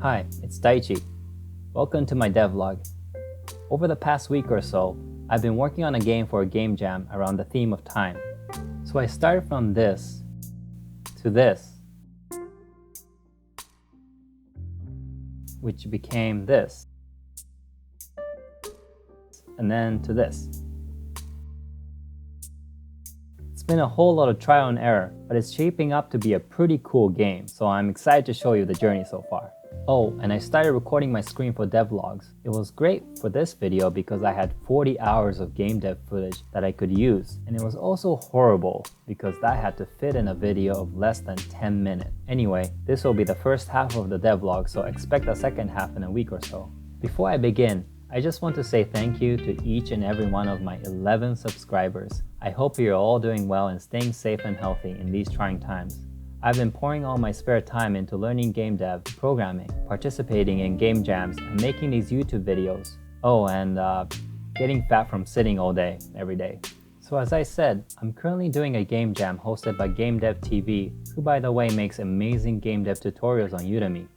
Hi, it's Daichi. Welcome to my devlog. Over the past week or so, I've been working on a game for a game jam around the theme of time. So I started from this to this, which became this, and then to this. It's been a whole lot of trial and error, but it's shaping up to be a pretty cool game, so I'm excited to show you the journey so far. Oh, and I started recording my screen for devlogs. It was great for this video because I had 40 hours of game dev footage that I could use, and it was also horrible because that had to fit in a video of less than 10 minutes. Anyway, this will be the first half of the devlog, so expect a second half in a week or so. Before I begin, I just want to say thank you to each and every one of my 11 subscribers. I hope you're all doing well and staying safe and healthy in these trying times. I've been pouring all my spare time into learning game dev, programming, participating in game jams, and making these YouTube videos. Oh, and getting fat from sitting all day, every day. So as I said, I'm currently doing a game jam hosted by Gamedev TV, who by the way makes amazing game dev tutorials on Udemy.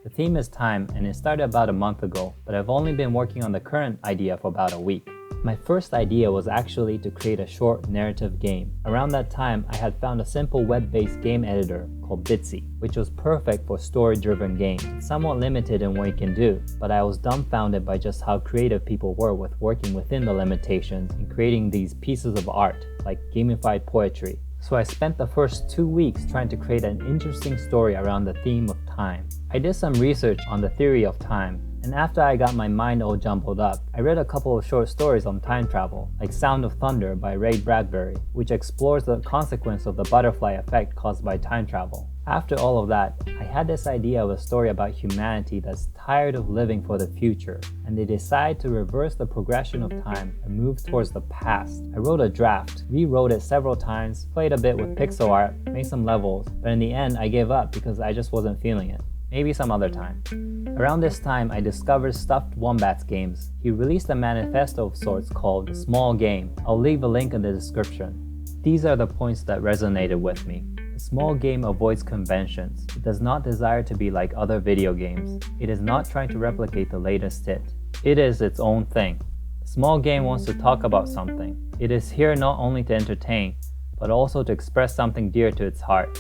The theme is time, and it started about a month ago, but I've only been working on the current idea for about a week. My first idea was actually to create a short narrative game. Around that time, I had found a simple web-based game editor called Bitsy, which was perfect for story-driven games. It's somewhat limited in what you can do, but I was dumbfounded by just how creative people were with working within the limitations and creating these pieces of art, like gamified poetry. So I spent the first 2 weeks trying to create an interesting story around the theme of time. I did some research on the theory of time, and after I got my mind all jumbled up, I read a couple of short stories on time travel, like Sound of Thunder by Ray Bradbury, which explores the consequence of the butterfly effect caused by time travel. After all of that, I had this idea of a story about humanity that's tired of living for the future, and they decide to reverse the progression of time and move towards the past. I wrote a draft, rewrote it several times, played a bit with pixel art, made some levels, but in the end I gave up because I just wasn't feeling it. Maybe some other time. Around this time, I discovered Stuffed Wombat's games. He released a manifesto of sorts called Small Game. I'll leave a link in the description. These are the points that resonated with me. The small game avoids conventions. It does not desire to be like other video games. It is not trying to replicate the latest hit. It is its own thing. The small game wants to talk about something. It is here not only to entertain, but also to express something dear to its heart.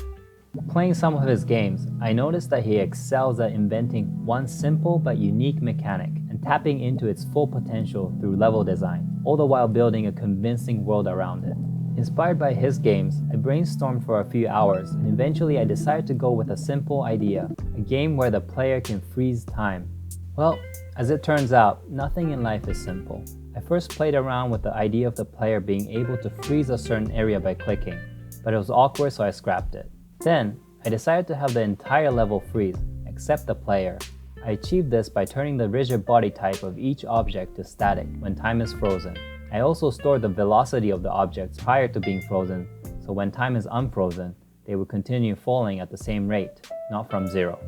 Playing some of his games, I noticed that he excels at inventing one simple but unique mechanic and tapping into its full potential through level design, all the while building a convincing world around it. Inspired by his games, I brainstormed for a few hours, and eventually I decided to go with a simple idea, a game where the player can freeze time. Well, as it turns out, nothing in life is simple. I first played around with the idea of the player being able to freeze a certain area by clicking, but it was awkward, so I scrapped it. Then, I decided to have the entire level freeze, except the player. I achieved this by turning the rigid body type of each object to static when time is frozen. I also stored the velocity of the objects prior to being frozen, so when time is unfrozen, they would continue falling at the same rate, not from zero.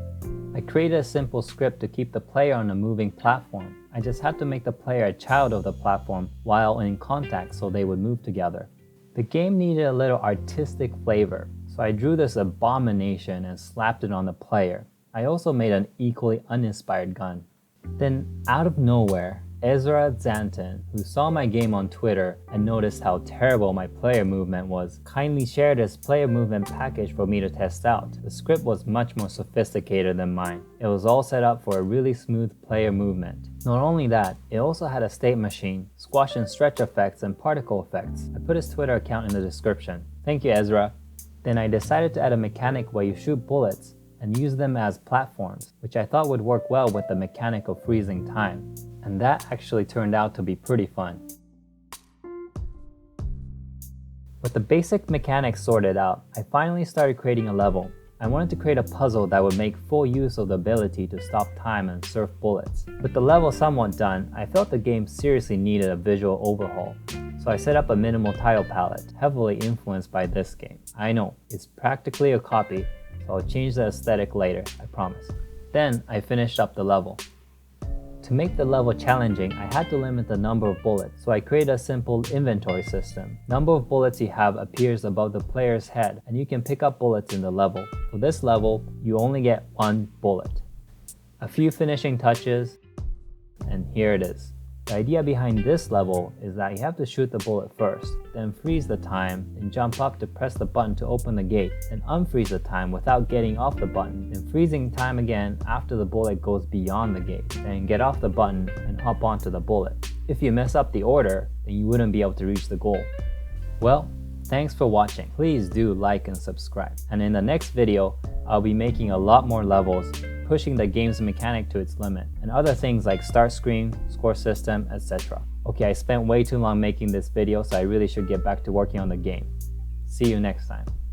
I created a simple script to keep the player on a moving platform. I just had to make the player a child of the platform while in contact so they would move together. The game needed a little artistic flavor, so I drew this abomination and slapped it on the player. I also made an equally uninspired gun. Then, out of nowhere, Ezra Zanton, who saw my game on Twitter and noticed how terrible my player movement was, kindly shared his player movement package for me to test out. The script was much more sophisticated than mine. It was all set up for a really smooth player movement. Not only that, it also had a state machine, squash and stretch effects, and particle effects. I put his Twitter account in the description. Thank you, Ezra. Then I decided to add a mechanic where you shoot bullets and use them as platforms, which I thought would work well with the mechanic of freezing time. And that actually turned out to be pretty fun. With the basic mechanics sorted out, I finally started creating a level. I wanted to create a puzzle that would make full use of the ability to stop time and surf bullets. With the level somewhat done, I felt the game seriously needed a visual overhaul. So I set up a minimal tile palette, heavily influenced by this game. I know, it's practically a copy, so I'll change the aesthetic later, I promise. Then I finished up the level. To make the level challenging, I had to limit the number of bullets, so I created a simple inventory system. Number of bullets you have appears above the player's head, and you can pick up bullets in the level. For this level, you only get one bullet. A few finishing touches, and here it is. The idea behind this level is that you have to shoot the bullet first, then freeze the time, and jump up to press the button to open the gate, then unfreeze the time without getting off the button, and freezing time again after the bullet goes beyond the gate, then get off the button and hop onto the bullet. If you mess up the order, then you wouldn't be able to reach the goal. Well, thanks for watching. Please do like and subscribe. And in the next video, I'll be making a lot more levels, pushing the game's mechanic to its limit, and other things like start screen, score system, etc. Okay, I spent way too long making this video, so I really should get back to working on the game. See you next time.